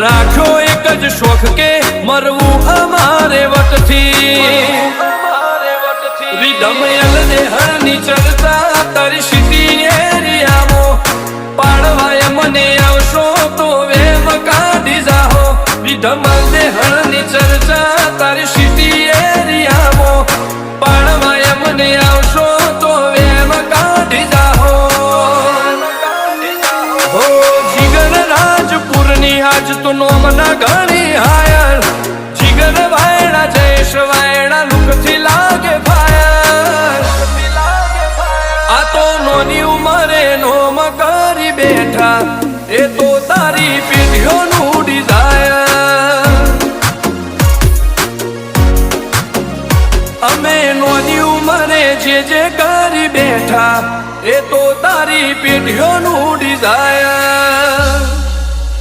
राखो एक ज शौक के मरवू अमारे वटथी विधमयल ने हरनी चर्चा तारी सिटी एरियामो पाड़वाय मने आवशो तो वेम काढी जाहो विधमल ने हरनी चर्चा तारी सिटी एरियामो पाड़वाय मने आवशो तो वेम काढी जाहो हो जिगर राजपुरनी आज तो नोमना घणी हायर जिगर वायड़ा जयेश वायड़ा लुकथी लागे फायर आ तो नोनी उमरे नोम करी बैठा ए तो तारी पीढ़ियों नु डिजायर अमे नोनी उमरे जे करी बैठा ए तो तारी पीढ़ियों नु डिजायर